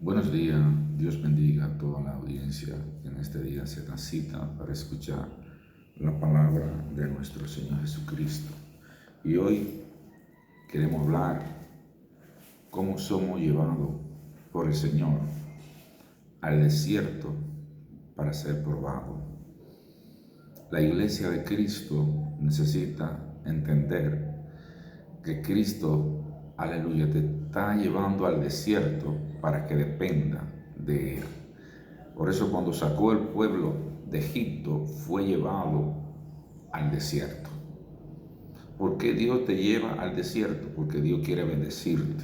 Buenos días, Dios bendiga a toda la audiencia que en este día se da cita para escuchar la palabra de nuestro Señor Jesucristo. Y hoy queremos hablar cómo somos llevados por el Señor al desierto para ser probados. La iglesia de Cristo necesita entender que Cristo, aleluya, te está llevando al desierto para que dependa de Él. Por eso cuando sacó el pueblo de Egipto fue llevado al desierto. ¿Por qué Dios te lleva al desierto? Porque Dios quiere bendecirte,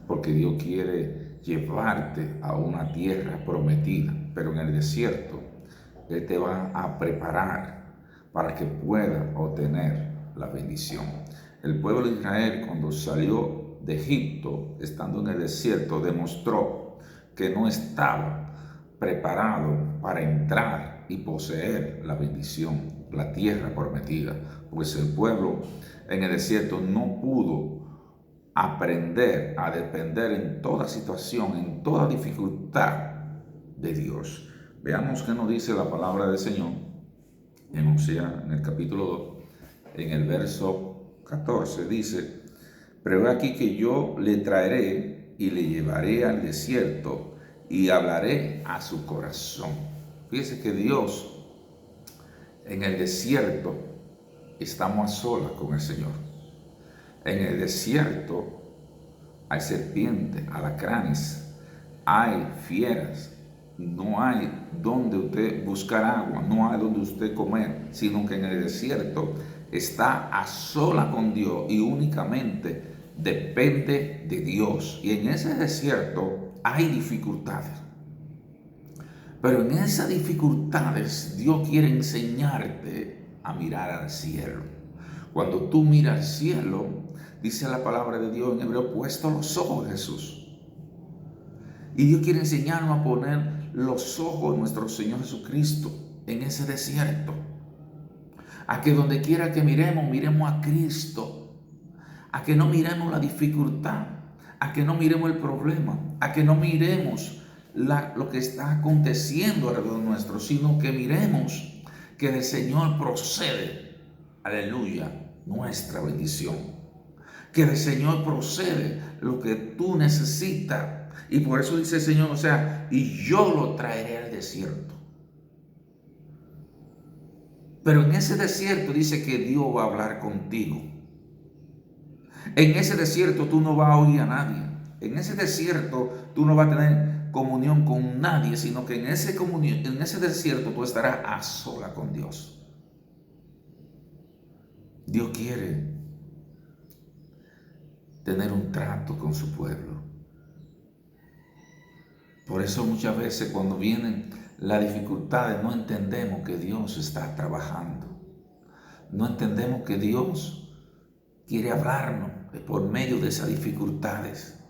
porque Dios quiere llevarte a una tierra prometida, pero en el desierto Él te va a preparar para que pueda obtener la bendición. El pueblo de Israel, cuando salió de Egipto, estando en el desierto, demostró que no estaba preparado para entrar y poseer la bendición, la tierra prometida, pues el pueblo en el desierto no pudo aprender a depender en toda situación, en toda dificultad de Dios. Veamos qué nos dice la palabra del Señor en Osea, en el capítulo 2, en el verso 14, dice: pero he aquí que yo le traeré y le llevaré al desierto y hablaré a su corazón. Fíjese que Dios en el desierto estamos a solas con el Señor. En el desierto hay serpientes, alacranes, hay fieras, no hay donde usted buscar agua, no hay donde usted comer, sino que en el desierto está a sola con Dios y únicamente depende de Dios. Y en ese desierto hay dificultades. Pero en esas dificultades Dios quiere enseñarte a mirar al cielo. Cuando tú miras al cielo, dice la palabra de Dios en Hebreo, puesto los ojos en Jesús. Y Dios quiere enseñarnos a poner los ojos de nuestro Señor Jesucristo en ese desierto. A que donde quiera que miremos, miremos a Cristo. A que no miremos la dificultad. A que no miremos el problema. A que no miremos lo que está aconteciendo alrededor nuestro, sino que miremos que del Señor procede, aleluya, nuestra bendición. Que del Señor procede lo que tú necesitas. Y por eso dice el Señor, o sea, y yo lo traeré al desierto. Pero en ese desierto dice que Dios va a hablar contigo. En ese desierto tú no vas a oír a nadie. En ese desierto tú no vas a tener comunión con nadie, sino que en ese desierto tú estarás a sola con Dios. Dios quiere tener un trato con su pueblo. Por eso muchas veces cuando vienen las dificultades no entendemos que Dios está trabajando. No entendemos que Dios quiere hablarnos por medio de esas dificultades.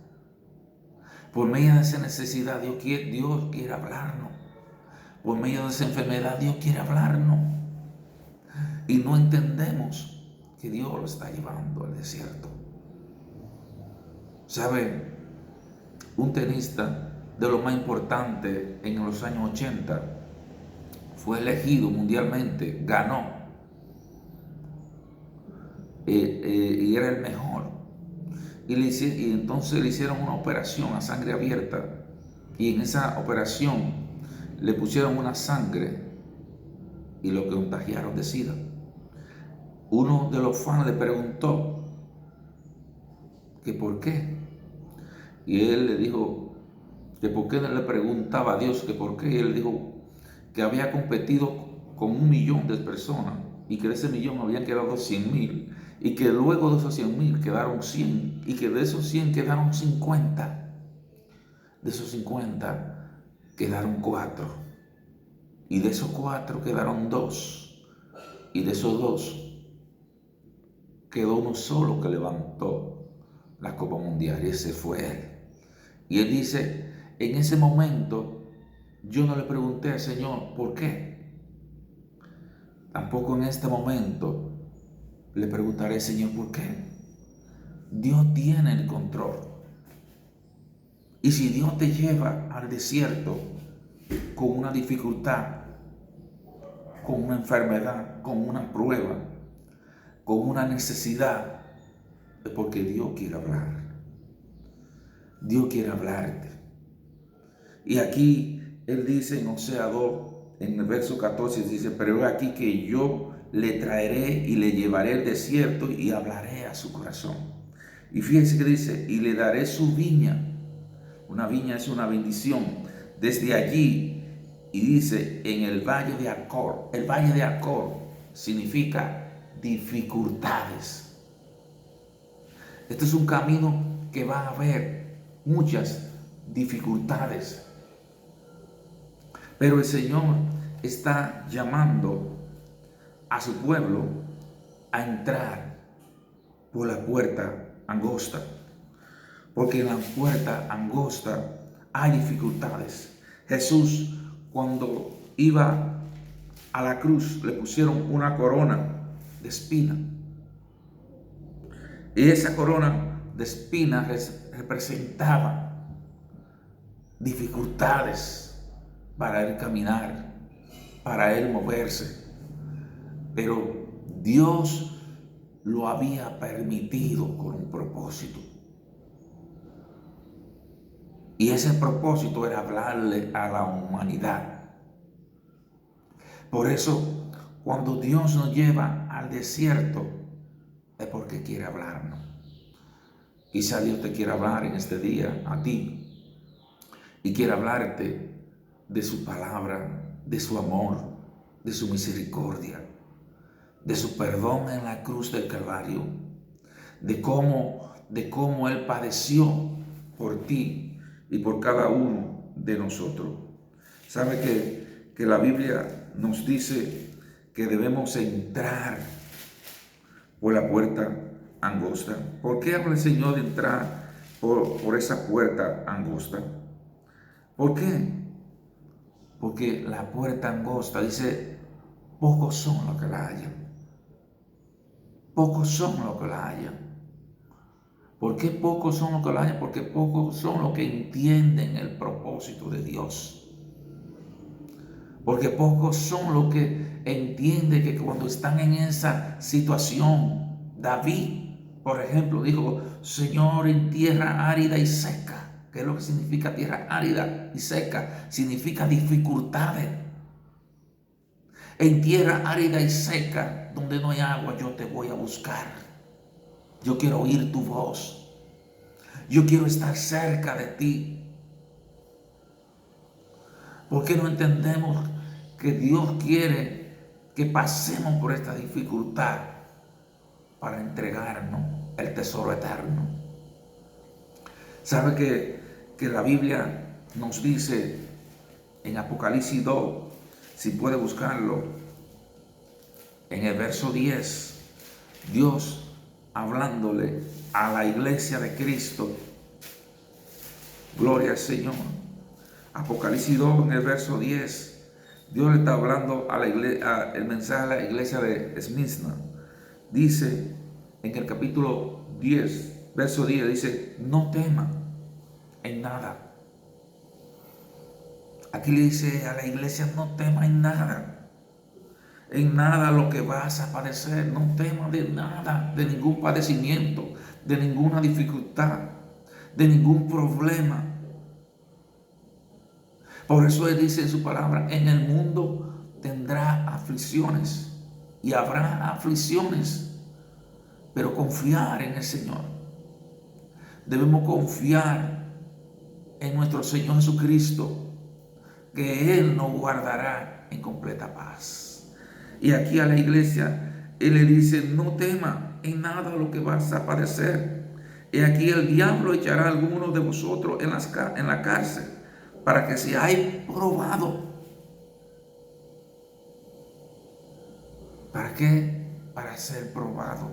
Por medio de esa necesidad Dios quiere hablarnos. Por medio de esa enfermedad Dios quiere hablarnos. Y no entendemos que Dios lo está llevando al desierto. ¿Sabe? Un tenista de lo más importante en los años 80 fue elegido mundialmente, ganó y era el mejor. Y entonces le hicieron una operación a sangre abierta y en esa operación le pusieron una sangre y lo contagiaron de SIDA. Uno de los fans le preguntó que por qué, y él le dijo que por qué le preguntaba a Dios que por qué, y él dijo que había competido con 1 millón de personas y que de ese millón habían quedado 100,000 y que luego de esos 100,000 quedaron 100 y que de esos 100 quedaron 50. De esos 50 quedaron 4 y de esos 4 quedaron 2 y de esos 2 quedó uno solo que levantó la Copa Mundial y ese fue él. Y él dice, en ese momento yo no le pregunté al Señor por qué. Tampoco en este momento le preguntaré, Señor, ¿por qué? Dios tiene el control. Y si Dios te lleva al desierto con una dificultad, con una enfermedad, con una prueba, con una necesidad, es porque Dios quiere hablar. Dios quiere hablarte. Y aquí Él dice en Osea 2, en el verso 14, dice, pero he aquí que yo le traeré y le llevaré al desierto y hablaré a su corazón. Y fíjense que dice, y le daré su viña. Una viña es una bendición. Desde allí, y dice, en el valle de Acor. El valle de Acor significa dificultades. Este es un camino que va a haber muchas dificultades. Pero el Señor está llamando a su pueblo a entrar por la puerta angosta. Porque en la puerta angosta hay dificultades. Jesús, cuando iba a la cruz, le pusieron una corona de espina. Y esa corona de espina representaba dificultades para él caminar, para él moverse. Pero Dios lo había permitido con un propósito. Y ese propósito era hablarle a la humanidad. Por eso, cuando Dios nos lleva al desierto, es porque quiere hablarnos. Quizá Dios te quiera hablar en este día a ti y quiere hablarte de su palabra, de su amor, de su misericordia, de su perdón en la cruz del Calvario, de cómo Él padeció por ti y por cada uno de nosotros. ¿Sabe que la Biblia nos dice que debemos entrar por la puerta angosta? ¿Por qué habla el Señor de entrar por esa puerta angosta? ¿Por qué? Porque la puerta angosta, dice, pocos son los que la hallan. Pocos son los que la hallan. ¿Por qué pocos son los que la hallan? Porque pocos son los que entienden el propósito de Dios. Porque pocos son los que entienden que cuando están en esa situación, David, por ejemplo, dijo, Señor, en tierra árida y seca. ¿Qué es lo que significa tierra árida y seca? Significa dificultades. En tierra árida y seca, donde no hay agua, yo te voy a buscar. Yo quiero oír tu voz. Yo quiero estar cerca de ti. ¿Por qué no entendemos que Dios quiere que pasemos por esta dificultad para entregarnos el tesoro eterno? ¿Sabe que la Biblia nos dice en Apocalipsis 2, si puede buscarlo, en el verso 10, Dios hablándole a la iglesia de Cristo? Gloria al Señor. Apocalipsis 2, en el verso 10, Dios le está hablando a la iglesia, el mensaje a la iglesia de Esmirna. Dice en el capítulo 10, verso 10, dice, no teman en nada. Aquí le dice a la iglesia, no temas en nada. En nada lo que vas a padecer. No temas de nada, de ningún padecimiento, de ninguna dificultad, de ningún problema. Por eso Él dice en su palabra, en el mundo tendrá aflicciones y habrá aflicciones, pero confiar en el Señor. Debemos confiar en nuestro Señor Jesucristo, que Él nos guardará en completa paz. Y aquí a la iglesia, Él le dice, no tema en nada lo que vas a padecer. Y aquí el diablo echará a algunos de vosotros en la cárcel, para que seáis probados. ¿Para qué? Para ser probado.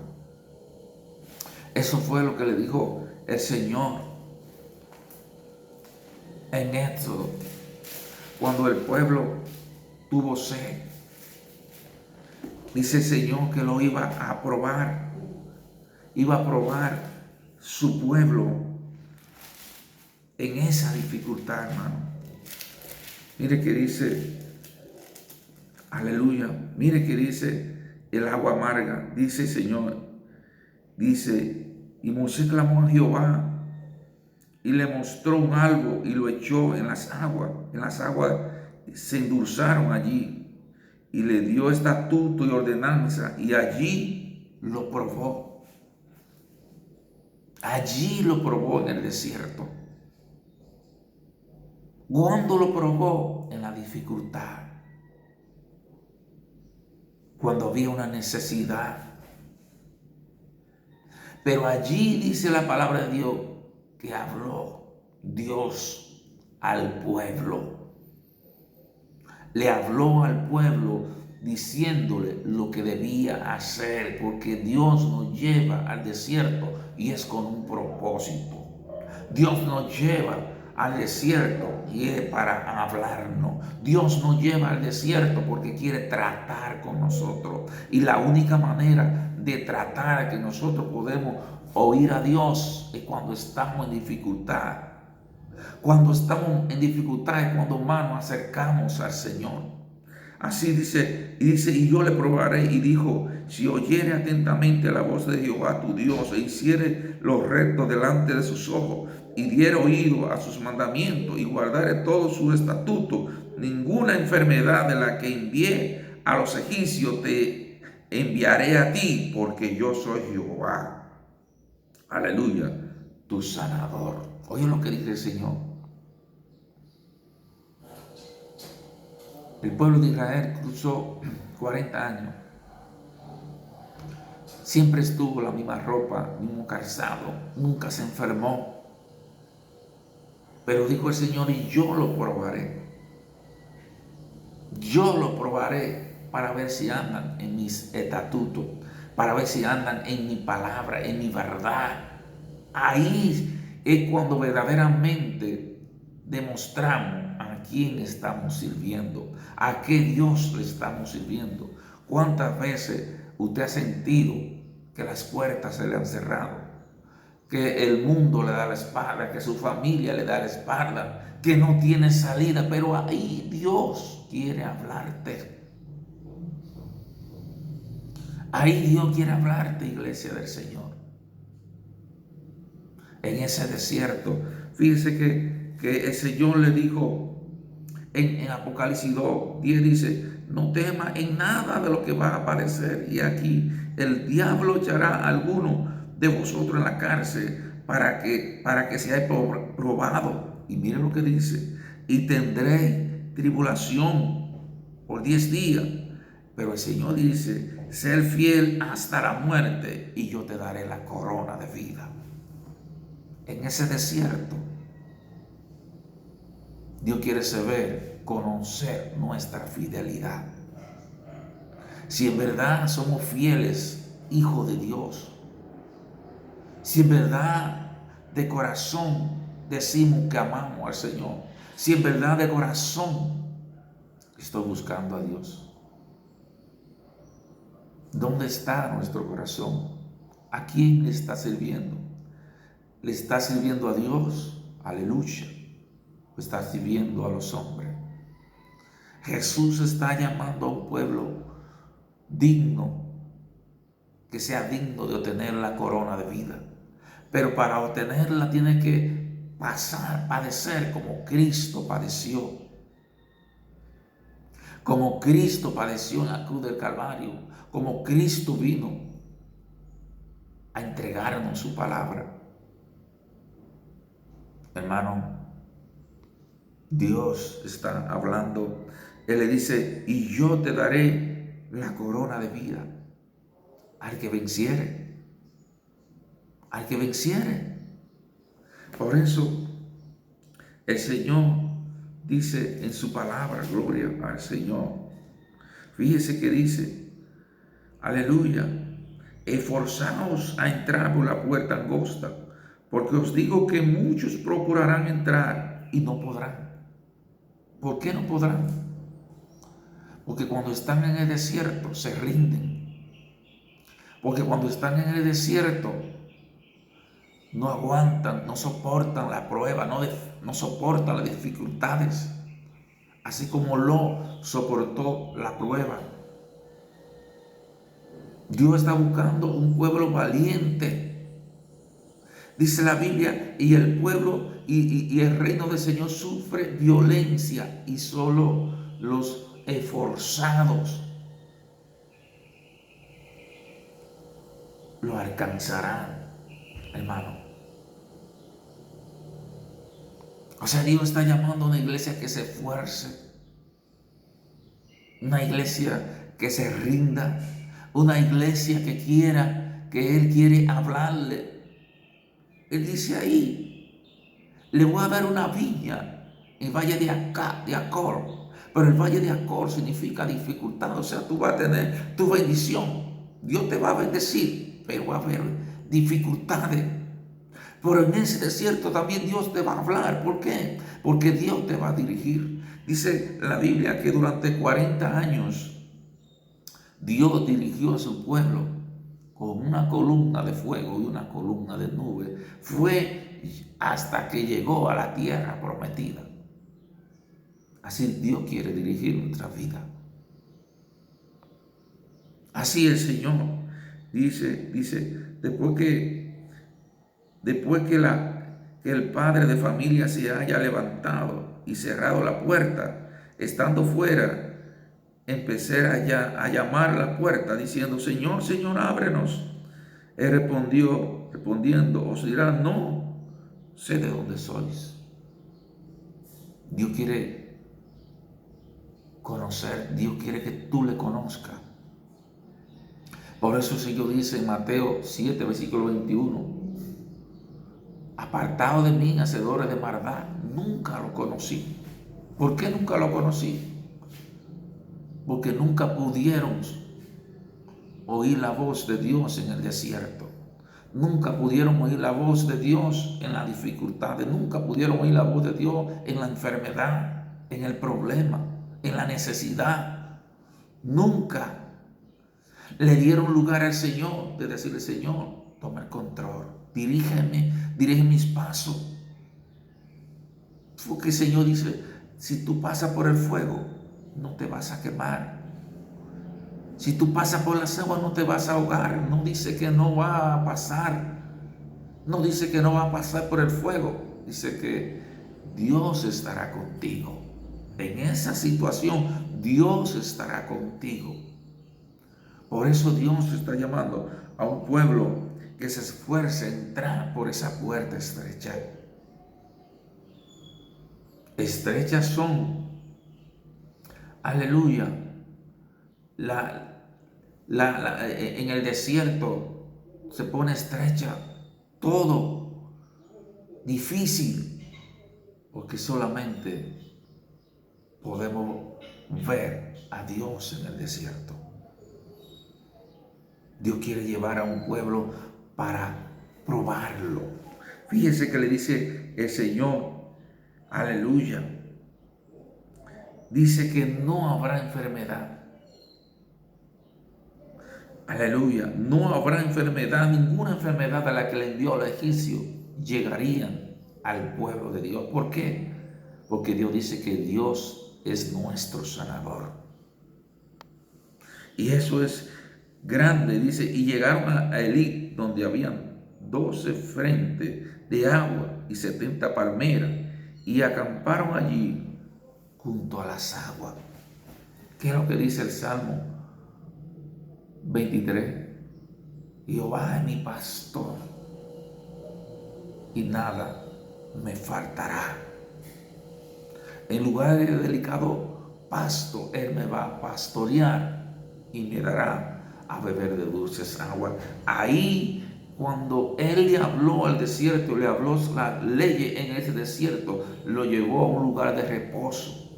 Eso fue lo que le dijo el Señor en Éxodo, cuando el pueblo tuvo sed. Dice el Señor que lo iba a probar su pueblo en esa dificultad, hermano. Mire que dice, aleluya, mire que dice el agua amarga, dice el Señor, dice, y Moisés clamó a Jehová y le mostró un algo y lo echó en las aguas se endulzaron allí, y le dio estatuto y ordenanza, y allí lo probó. Allí lo probó en el desierto. ¿Cuándo lo probó? En la dificultad. Cuando había una necesidad. Pero allí dice la palabra de Dios que habló Dios al pueblo. Le habló al pueblo diciéndole lo que debía hacer, porque Dios nos lleva al desierto y es con un propósito. Dios nos lleva al desierto y es para hablarnos. Dios nos lleva al desierto porque quiere tratar con nosotros. Y la única manera de tratar que nosotros podemos oír a Dios es cuando estamos en dificultad. Cuando estamos en dificultad es cuando más nos acercamos al Señor. Así dice, y yo le probaré, y dijo, si oyere atentamente la voz de Jehová tu Dios, e hiciere lo recto delante de sus ojos, y diere oído a sus mandamientos, y guardare todos sus estatutos, ninguna enfermedad de la que envié a los egipcios te enviaré a ti, porque yo soy Jehová. Aleluya, tu sanador. Oye lo que dice el Señor. El pueblo de Israel cruzó 40 años. Siempre estuvo la misma ropa, mismo calzado, nunca se enfermó. Pero dijo el Señor, y yo lo probaré. Yo lo probaré para ver si andan en mis estatutos, para ver si andan en mi palabra, en mi verdad. Ahí es cuando verdaderamente demostramos a quién estamos sirviendo, a qué Dios le estamos sirviendo. ¿Cuántas veces usted ha sentido que las puertas se le han cerrado, que el mundo le da la espalda, que su familia le da la espalda, que no tiene salida? Pero ahí Dios quiere hablarte. Ahí Dios quiere hablarte, iglesia del Señor. En ese desierto, fíjese que el Señor le dijo en Apocalipsis 2:10, dice, no temas en nada de lo que va a aparecer, y aquí el diablo echará a alguno de vosotros en la cárcel para que seáis probado. Y mire lo que dice, y tendréis tribulación por 10 días, pero el Señor dice, ser fiel hasta la muerte y yo te daré la corona de vida. En ese desierto, Dios quiere saber, conocer nuestra fidelidad. Si en verdad somos fieles, hijos de Dios. Si en verdad de corazón decimos que amamos al Señor. Si en verdad de corazón estoy buscando a Dios. ¿Dónde está nuestro corazón? ¿A quién le está sirviendo? ¿Le está sirviendo a Dios? Aleluya. ¿O está sirviendo a los hombres? Jesús está llamando a un pueblo digno, que sea digno de obtener la corona de vida. Pero para obtenerla tiene que padecer como Cristo padeció. Como Cristo padeció en la cruz del Calvario. Como Cristo vino a entregarnos su palabra. Hermano, Dios está hablando. Él le dice, y yo te daré la corona de vida al que venciere. Al que venciere. Por eso el Señor dice en su palabra, gloria al Señor. Fíjese que dice, aleluya, esforzaos a entrar por la puerta angosta, porque os digo que muchos procurarán entrar y no podrán. ¿Por qué no podrán? Porque cuando están en el desierto se rinden. Porque cuando están en el desierto no aguantan, no soportan la prueba, no soporta las dificultades, así como Lot soportó la prueba. Dios está buscando un pueblo valiente. Dice la Biblia, y el pueblo y el reino del Señor sufre violencia, y solo los esforzados lo alcanzarán, hermano. O sea, Dios está llamando a una iglesia que se esfuerce, una iglesia que se rinda, una iglesia que quiera, que Él quiere hablarle. Él dice ahí, le voy a dar una viña en el valle de Acor. Pero el valle de Acor significa dificultad. O sea, tú vas a tener tu bendición. Dios te va a bendecir, pero va a haber dificultades. Pero en ese desierto también Dios te va a hablar. ¿Por qué? Porque Dios te va a dirigir. Dice la Biblia que durante 40 años Dios dirigió a su pueblo con una columna de fuego y una columna de nube. Fue hasta que llegó a la tierra prometida. Así Dios quiere dirigir nuestra vida. Así el Señor dice, después que el padre de familia se haya levantado y cerrado la puerta, estando fuera, empecé a llamar a la puerta diciendo, Señor, Señor, ábrenos. Él respondiendo, os dirá, no sé de dónde sois. Dios quiere conocer, Dios quiere que tú le conozcas. Por eso el Señor dice en Mateo 7, versículo 21, apartado de mí, hacedores de maldad, nunca lo conocí. ¿Por qué nunca lo conocí? Porque nunca pudieron oír la voz de Dios en el desierto. Nunca pudieron oír la voz de Dios en las dificultades. Nunca pudieron oír la voz de Dios en la enfermedad, en el problema, en la necesidad. Nunca le dieron lugar al Señor de decirle, Señor, toma el control, dirige mis pasos. Porque el Señor dice, si tú pasas por el fuego, no te vas a quemar. Si tú pasas por las aguas, no te vas a ahogar. No dice que no va a pasar. No dice que no va a pasar por el fuego. Dice que Dios estará contigo. En esa situación, Dios estará contigo. Por eso Dios está llamando a un pueblo que se esfuerce a entrar por esa puerta estrecha. Estrechas son, aleluya, en el desierto se pone estrecha, todo difícil, porque solamente podemos ver a Dios en el desierto. Dios quiere llevar a un pueblo para probarlo. Fíjese que le dice el Señor, aleluya, dice que no habrá enfermedad. Aleluya, no habrá enfermedad, ninguna enfermedad a la que le envió al egipcio llegarían al pueblo de Dios. ¿Por qué? Porque Dios dice que Dios es nuestro sanador. Y eso es grande, dice, y llegaron a Elí, donde habían 12 frentes de agua y 70 palmeras, y acamparon allí junto a las aguas. ¿Qué es lo que dice el Salmo 23? Jehová es mi pastor y nada me faltará. En lugar de delicado pasto, Él me va a pastorear y me dará a beber de dulces aguas. Ahí, cuando Él le habló al desierto, le habló la ley en ese desierto, lo llevó a un lugar de reposo,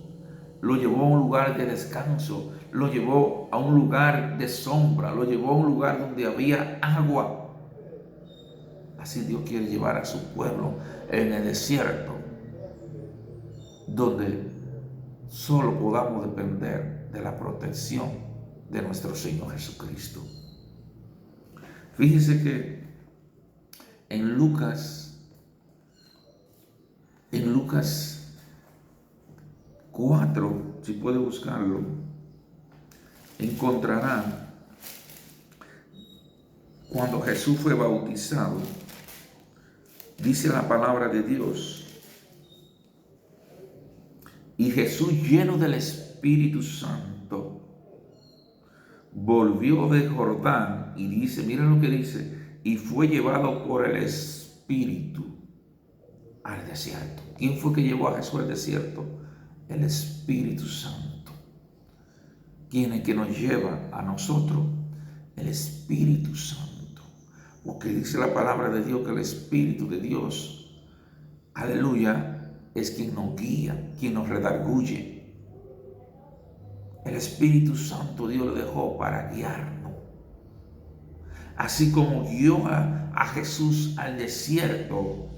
lo llevó a un lugar de descanso, lo llevó a un lugar de sombra, lo llevó a un lugar donde había agua. Así Dios quiere llevar a su pueblo en el desierto, donde solo podamos depender de la protección de nuestro Señor Jesucristo. Fíjese que en Lucas En Lucas 4, si puede buscarlo, encontrará cuando Jesús fue bautizado. Dice la palabra de Dios: y Jesús, lleno del Espíritu Santo, volvió de Jordán, y dice, miren lo que dice, y fue llevado por el Espíritu al desierto. ¿Quién fue que llevó a Jesús al desierto? El Espíritu Santo. ¿Quién es que nos lleva a nosotros? El Espíritu Santo. Porque dice la palabra de Dios que el Espíritu de Dios, aleluya, es quien nos guía, quien nos redarguye. El Espíritu Santo Dios lo dejó para guiarnos. Así como guió a Jesús al desierto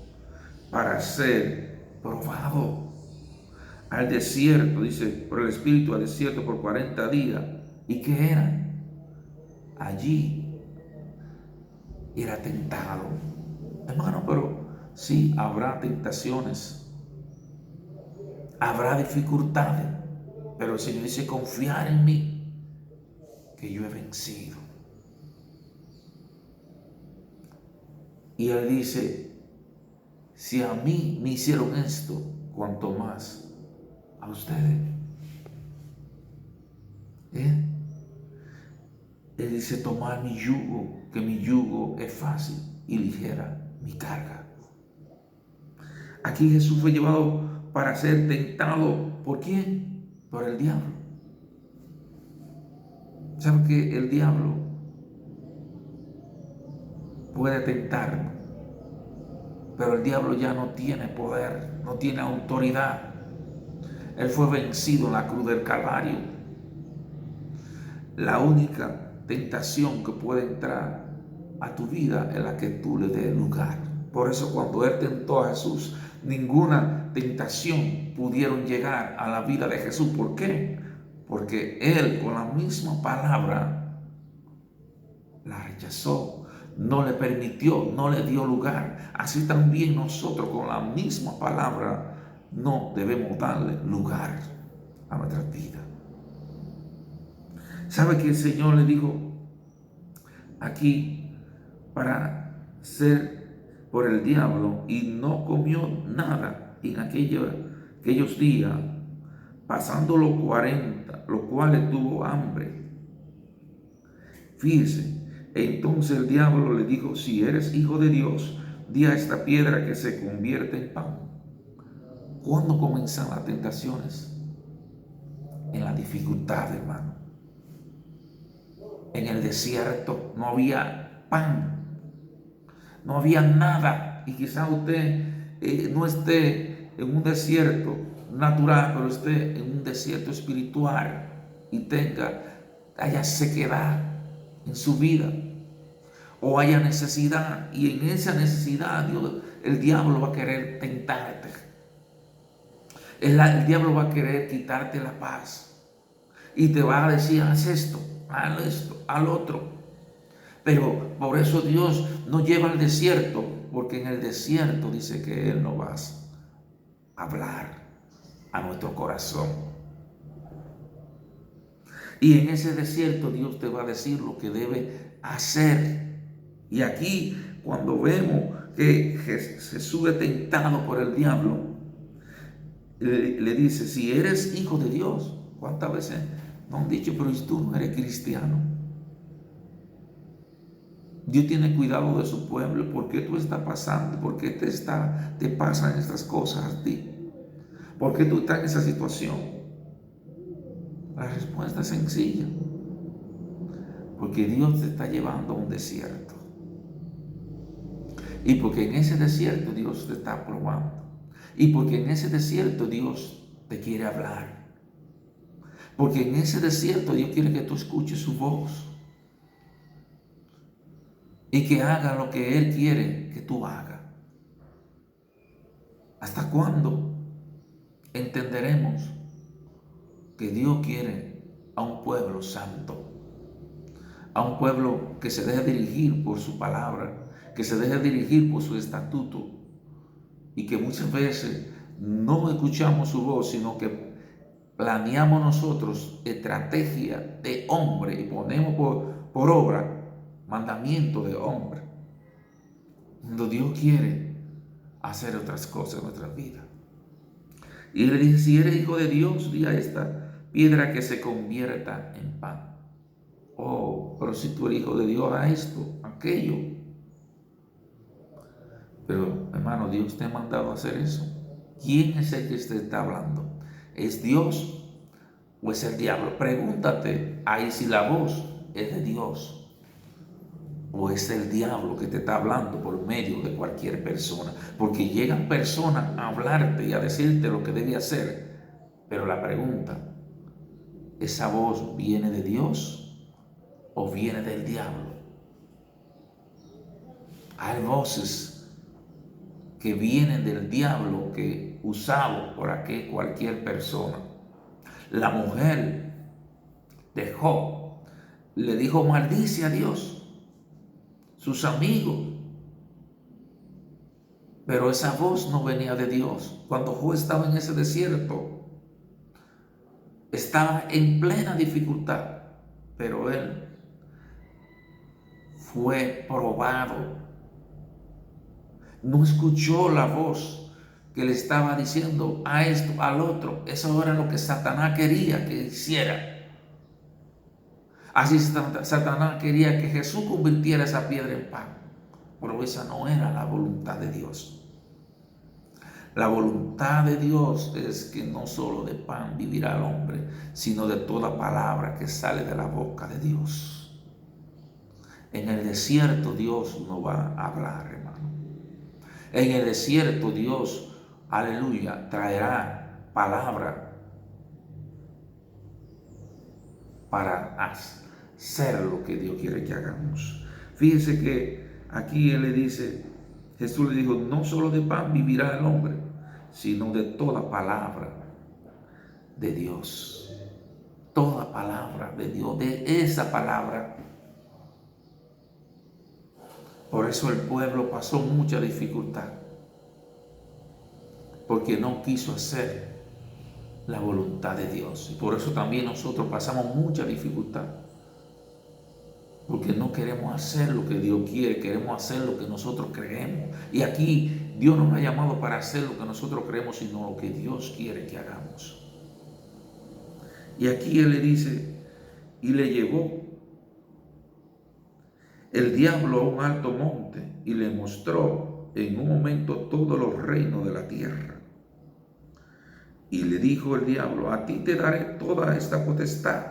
para ser probado. Al desierto, dice, por el Espíritu al desierto por 40 días. ¿Y qué era? Allí era tentado. Hermano, pero sí, habrá tentaciones, habrá dificultades, pero el Señor dice, confiar en mí, que yo he vencido. Y Él dice, si a mí me hicieron esto, cuanto más a ustedes. Él dice, tomar mi yugo, que mi yugo es fácil y ligera mi carga. Aquí Jesús fue llevado para ser tentado. ¿Por quién? Por el diablo. ¿Saben que el diablo puede tentarnos? Pero el diablo ya no tiene poder, no tiene autoridad. Él fue vencido en la cruz del Calvario. La única tentación que puede entrar a tu vida es la que tú le des lugar. Por eso cuando Él tentó a Jesús, ninguna tentación pudieron llegar a la vida de Jesús. ¿Por qué? Porque Él con la misma palabra la rechazó, no le permitió, no le dio lugar. Así también nosotros con la misma palabra no debemos darle lugar a nuestras vidas. ¿Sabe que el Señor le dijo aquí para ser por el diablo y no comió nada en aquellos días, pasando los 40, los cuales tuvo hambre? Fíjese, entonces el diablo le dijo, si eres hijo de Dios, di a esta piedra que se convierte en pan. ¿Cuándo comienzan las tentaciones? En la dificultad, hermano. En el desierto no había pan, no había nada. Y quizás usted no esté en un desierto natural, pero esté en un desierto espiritual y haya sequedad en su vida, o haya necesidad, y en esa necesidad el diablo va a querer tentarte. El diablo va a querer quitarte la paz y te va a decir, haz esto, al otro. Pero por eso Dios nos lleva al desierto, porque en el desierto dice que Él nos va a hablar a nuestro corazón. Y en ese desierto Dios te va a decir lo que debe hacer. Y aquí cuando vemos que Jesús es tentado por el diablo, le dice, si eres hijo de Dios. ¿Cuántas veces nos han dicho, pero tú no eres cristiano? Dios tiene cuidado de su pueblo. ¿Por qué tú estás pasando? ¿Por qué te pasan estas cosas a ti? ¿Por qué tú estás en esa situación? La respuesta es sencilla. Porque Dios te está llevando a un desierto. Y porque en ese desierto Dios te está probando. Y porque en ese desierto Dios te quiere hablar. Porque en ese desierto Dios quiere que tú escuches su voz. Y que haga lo que Él quiere que tú hagas. ¿Hasta cuándo entenderemos que Dios quiere a un pueblo santo? A un pueblo que se deje dirigir por su palabra, que se deje dirigir por su estatuto, y que muchas veces no escuchamos su voz, sino que planeamos nosotros estrategia de hombre y ponemos por obra mandamiento de hombre, cuando Dios quiere hacer otras cosas en nuestra vida. Y él le dice, si eres hijo de Dios, di a esta piedra que se convierta en pan. Oh, pero si tú eres hijo de Dios, haz esto, aquello. Pero, hermano, Dios te ha mandado a hacer eso. ¿Quién es el que te está hablando? ¿Es Dios o es el diablo? Pregúntate ahí si la voz es de Dios o es el diablo que te está hablando por medio de cualquier persona. Porque llegan personas a hablarte y a decirte lo que debes hacer. Pero la pregunta, ¿esa voz viene de Dios o viene del diablo? Hay voces que vienen del diablo que usado por cualquier persona. La mujer de Job le dijo, maldice a Dios, sus amigos. Pero esa voz no venía de Dios. Cuando Job estaba en ese desierto, estaba en plena dificultad, pero él fue probado. No escuchó la voz que le estaba diciendo a esto, al otro. Eso era lo que Satanás quería que hiciera. Así Satanás quería que Jesús convirtiera esa piedra en pan. Pero esa no era la voluntad de Dios. La voluntad de Dios es que no solo de pan vivirá el hombre, sino de toda palabra que sale de la boca de Dios. En el desierto Dios no va a hablar, hermano. En el desierto Dios, aleluya, traerá palabra para hacer lo que Dios quiere que hagamos. Fíjense que aquí Él le dice, Jesús le dijo, no solo de pan vivirá el hombre, sino de toda palabra de Dios. Toda palabra de Dios, de esa palabra. Por eso el pueblo pasó mucha dificultad, porque no quiso hacer la voluntad de Dios. Y por eso también nosotros pasamos mucha dificultad, porque no queremos hacer lo que Dios quiere, queremos hacer lo que nosotros creemos. Y aquí Dios nos ha llamado para hacer lo que nosotros creemos, sino lo que Dios quiere que hagamos. Y aquí Él le dice, y le llevó el diablo a un alto monte y le mostró en un momento todos los reinos de la tierra. Y le dijo el diablo, a ti te daré toda esta potestad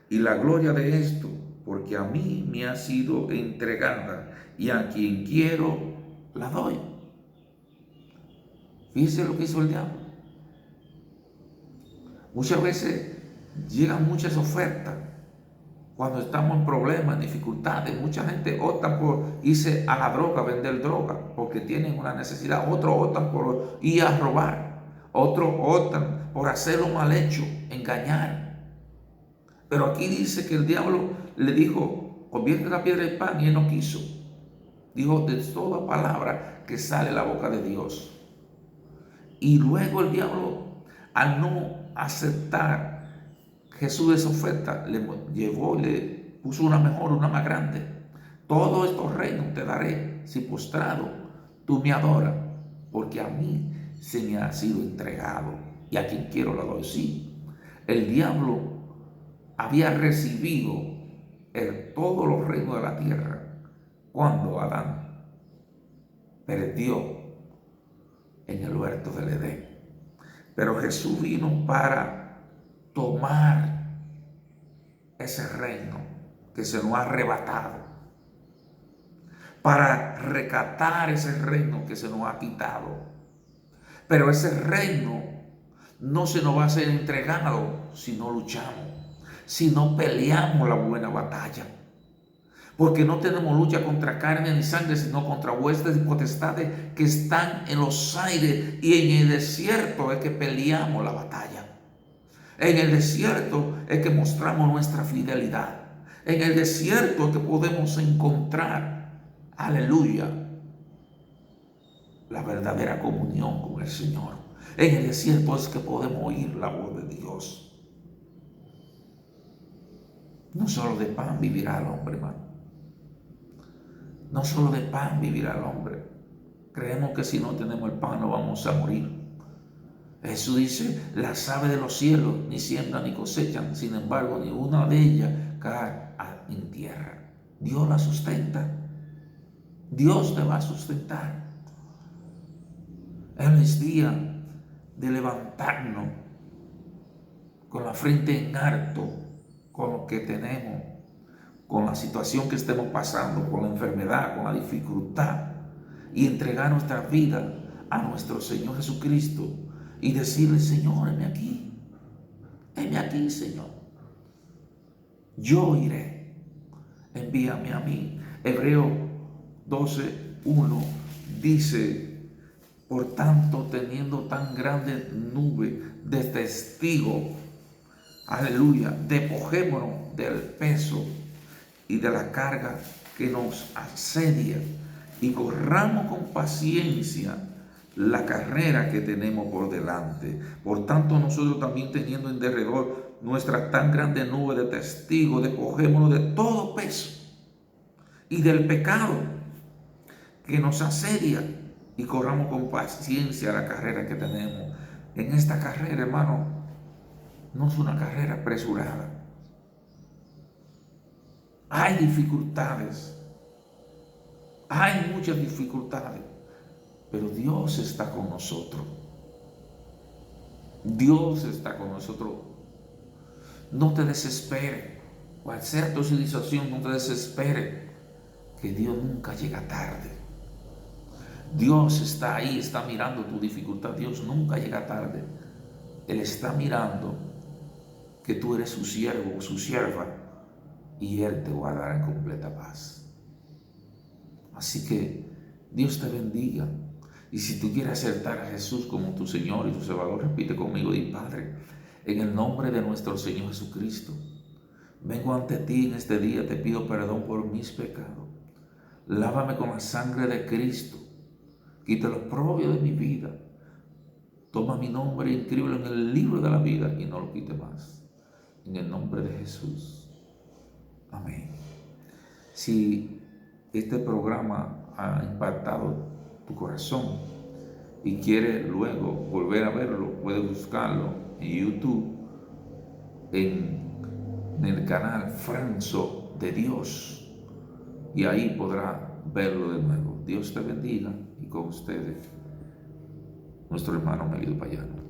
y la gloria de esto, porque a mí me ha sido entregada y a quien quiero la doy. Fíjense lo que hizo el diablo. Muchas veces llegan muchas ofertas cuando estamos en problemas, en dificultades. Mucha gente opta por irse a la droga, vender droga, porque tienen una necesidad. Otros optan por ir a robar. Otros optan por hacer lo mal hecho, engañar. Pero aquí dice que el diablo le dijo, convierte la piedra en pan, y él no quiso. Dijo, de toda palabra que sale de la boca de Dios. Y luego el diablo, al no aceptar Jesús esa oferta, le llevó y le puso una mejor, una más grande. Todos estos reinos te daré si postrado tú me adoras, porque a mí se me ha sido entregado y a quien quiero la doy. Sí, el diablo había recibido todos los reinos de la tierra cuando Adán perdió en el huerto del Edén. Pero Jesús vino para tomar ese reino que se nos ha arrebatado, para rescatar ese reino que se nos ha quitado. Pero ese reino no se nos va a ser entregado si no luchamos, si no peleamos la buena batalla. Porque no tenemos lucha contra carne ni sangre, sino contra huestes y potestades que están en los aires. Y en el desierto es que peleamos la batalla. En el desierto es que mostramos nuestra fidelidad. En el desierto es que podemos encontrar, aleluya, la verdadera comunión con el Señor. En el desierto es que podemos oír la voz de Dios. No solo de pan vivirá el hombre, hermano. No solo de pan vivirá el hombre. Creemos que si no tenemos el pan no vamos a morir. Jesús dice, las aves de los cielos ni siembran ni cosechan, sin embargo, ni una de ellas cae en tierra. Dios la sustenta. Dios te va a sustentar. Es día de levantarnos con la frente en alto, con lo que tenemos, con la situación que estemos pasando, con la enfermedad, con la dificultad, y entregar nuestra vida a nuestro Señor Jesucristo y decirle, Señor, heme aquí, Señor. Yo iré, envíame a mí. Hebreo 12:1 dice, por tanto, teniendo tan grande nube de testigos, aleluya, despojémonos del peso y de la carga que nos asedia y corramos con paciencia la carrera que tenemos por delante. Por tanto, nosotros también, teniendo en derredor nuestra tan grande nube de testigos, despojémonos de todo peso y del pecado que nos asedia y corramos con paciencia la carrera que tenemos. En esta carrera, hermano, no es una carrera apresurada. Hay dificultades, hay muchas dificultades, pero Dios está con nosotros. Dios está con nosotros. No te desesperes. Cual sea tu situación, no te desesperes, que Dios nunca llega tarde. Dios está ahí, está mirando tu dificultad. Dios nunca llega tarde. Él está mirando que tú eres su siervo o su sierva, y Él te guardará en completa paz. Así que Dios te bendiga. Y si tú quieres aceptar a Jesús como tu Señor y tu Salvador, repite conmigo, di, Padre, en el nombre de nuestro Señor Jesucristo, vengo ante ti en este día, te pido perdón por mis pecados. Lávame con la sangre de Cristo, quita los propios de mi vida. Toma mi nombre y inscríbelo en el libro de la vida y no lo quite más. En el nombre de Jesús. Amén. Si este programa ha impactado tu corazón y quieres luego volver a verlo, puedes buscarlo en YouTube, en el canal Franzo de Dios, y ahí podrá verlo de nuevo. Dios te bendiga, y con ustedes, nuestro hermano Melido Payano.